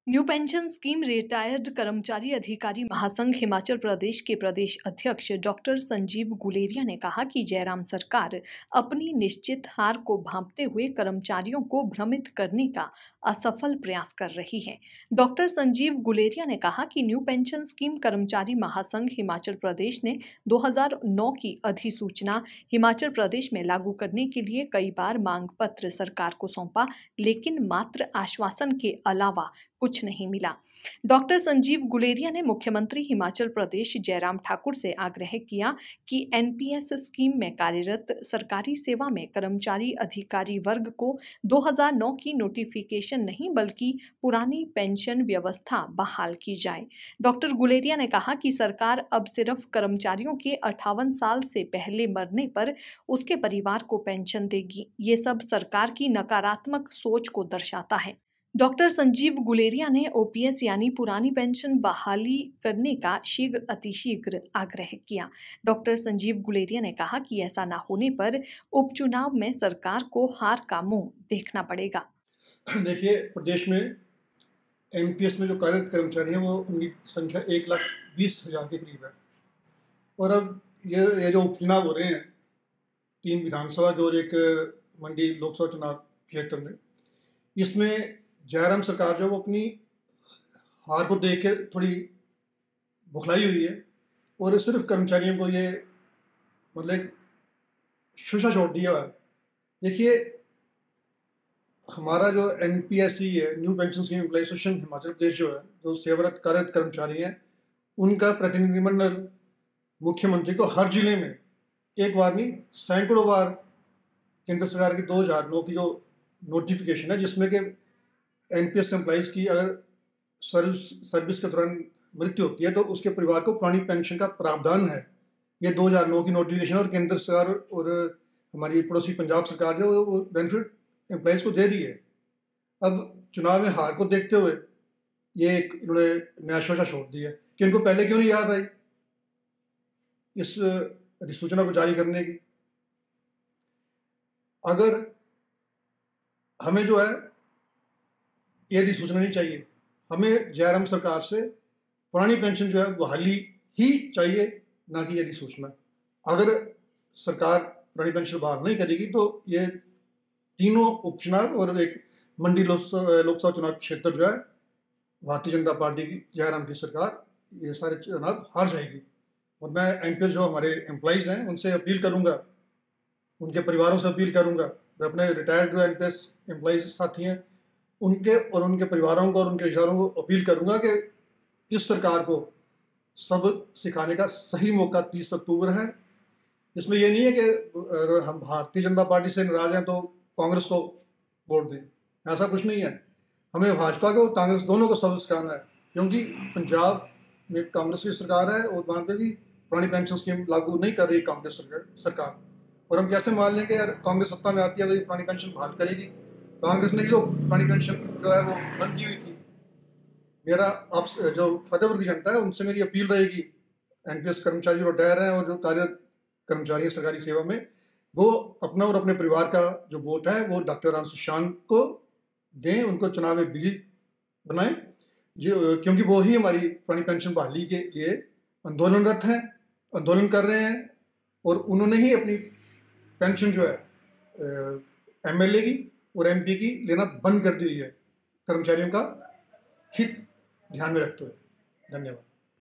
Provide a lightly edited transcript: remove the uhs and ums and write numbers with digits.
New pension scheme retired कर्मचारी अधिकारी महासंघ हिमाचल प्रदेश के प्रदेश अध्यक्ष डॉक्टर संजीव गुलेरिया ने कहा कि जयराम सरकार अपनी निश्चित हार को भांपते हुए कर्मचारियों को भ्रमित करने का असफल प्रयास कर रही है। डॉक्टर संजीव गुलेरिया ने कहा कि न्यू पेंशन स्कीम कर्मचारी महासंघ हिमाचल प्रदेश ने 2009 की अधिसूचना हिमाचल प्रदेश में लागू करने के लिए कई बार मांग पत्र सरकार को सौंपा, लेकिन मात्र आश्वासन के अलावा कुछ नहीं मिला। डॉक्टर संजीव गुलेरिया ने मुख्यमंत्री हिमाचल प्रदेश जयराम ठाकुर से आग्रह किया कि एनपीएस स्कीम में कार्यरत सरकारी सेवा में कर्मचारी अधिकारी वर्ग को 2009 की नोटिफिकेशन नहीं बल्कि पुरानी पेंशन व्यवस्था बहाल की जाए। डॉक्टर गुलेरिया ने कहा कि सरकार अब सिर्फ कर्मचारियों के 58 साल से पहले मरने पर उसके परिवार को पेंशन देगी। ये सब सरकार की नकारात्मक सोच को दर्शाता है। डॉक्टर संजीव गुलेरिया ने ओपीएस यानी पुरानी पेंशन बहाली करने का शीघ्र अतिशीघ्र आग्रह किया। डॉक्टर संजीव गुलेरिया ने कहा कि ऐसा न होने पर उपचुनाव में सरकार को हार का मुंह देखना पड़ेगा। देखिए, प्रदेश में एनपीएस में जो कार्यरत कर्मचारी हैं वो उनकी संख्या 1,20,000 के करीब है। और अब ये जो उपचुनाव हो रहे हैं 3 विधानसभा और एक मंडी लोकसभा चुनाव क्षेत्र में, इसमें जयराम सरकार जो वो अपनी हार को देख के थोड़ी बौखलाई हुई है और सिर्फ कर्मचारियों को ये मतलब शुशा छोड़ दिया है। देखिए, हमारा जो एनपीएससी है, new pension scheme employ association Himachal Pradesh जो है, जो सेवारत कार्यरत कर्मचारी हैं, उनका प्रतिनिधिमंडल मुख्यमंत्री को हर जिले में एक बार नहीं सैकड़ों बार केंद्र सरकार की 2009 की जो नोटिफिकेशन है जिसमें कि एनपीएस एम्प्लॉइज की अगर सर्विस के दौरान मृत्यु होती है तो उसके परिवार को पुरानी पेंशन का प्रावधान है। ये 2009 की नोटिफिकेशन और केंद्र सरकार और हमारी पड़ोसी पंजाब सरकार जो वो बेनिफिट एम्प्लॉइज को दे रही है। अब चुनाव में हार को देखते हुए ये एक इन्होंने नया शोशा छोड़ दिया कि इनको पहले क्यों नहीं याद आई इस अधिसूचना को जारी करने की। अगर हमें जो है ये अधिसूचना नहीं चाहिए, हमें जयराम सरकार से पुरानी पेंशन जो है बहाली ही चाहिए, ना कि ये अधिसूचना। अगर सरकार पुरानी पेंशन बहाल नहीं करेगी तो ये तीनों उपचुनाव और एक मंडी लोकसभा चुनाव क्षेत्र जो है भारतीय जनता पार्टी की जयराम की सरकार ये सारे चुनाव हार जाएगी। और मैं एनपीएस जो हमारे एम्प्लॉइज हैं उनसे अपील करूंगा, उनके परिवारों से अपील करूंगा, मैं अपने रिटायर्ड जो एनपीएस एम्प्लॉइज साथी हैं उनके और उनके परिवारों को और उनके रिश्तेदारों को अपील करूंगा कि इस सरकार को सबक सिखाने का सही मौका 30 अक्टूबर है। इसमें यह नहीं है कि हम भारतीय जनता पार्टी से नाराज हैं तो कांग्रेस को वोट दें, ऐसा कुछ नहीं है। हमें भाजपा को कांग्रेस दोनों को सबक सिखाना है, क्योंकि पंजाब में कांग्रेस की सरकार है और वहाँ पे भी पुरानी पेंशन स्कीम लागू नहीं कर रही कांग्रेस सरकार। और हम कैसे मान लें कि यार कांग्रेस सत्ता में आती है तो ये पुरानी पेंशन बहाल करेगी। कांग्रेस ने जो पुरानी पेंशन जो है वो बंद की हुई थी। मेरा आप जो फतेहपुर की जनता है उनसे मेरी अपील रहेगी, एनपीएस कर्मचारी जो रिटायर हैं और जो कार्यरत कर्मचारी हैं सरकारी सेवा में, वो अपना और अपने परिवार का जो वोट है वो डॉक्टर अंशु शान को दें, उनको चुनाव में विजयी बनाएं, जो क्योंकि वो ही हमारी पुरानी पेंशन बहाली के लिए आंदोलनरत हैं, आंदोलन कर रहे हैं। और उन्होंने ही अपनी पेंशन जो है एमएलए की और एमपी की लेना बंद कर दी है, कर्मचारियों का हित ध्यान में रखते हुए। धन्यवाद।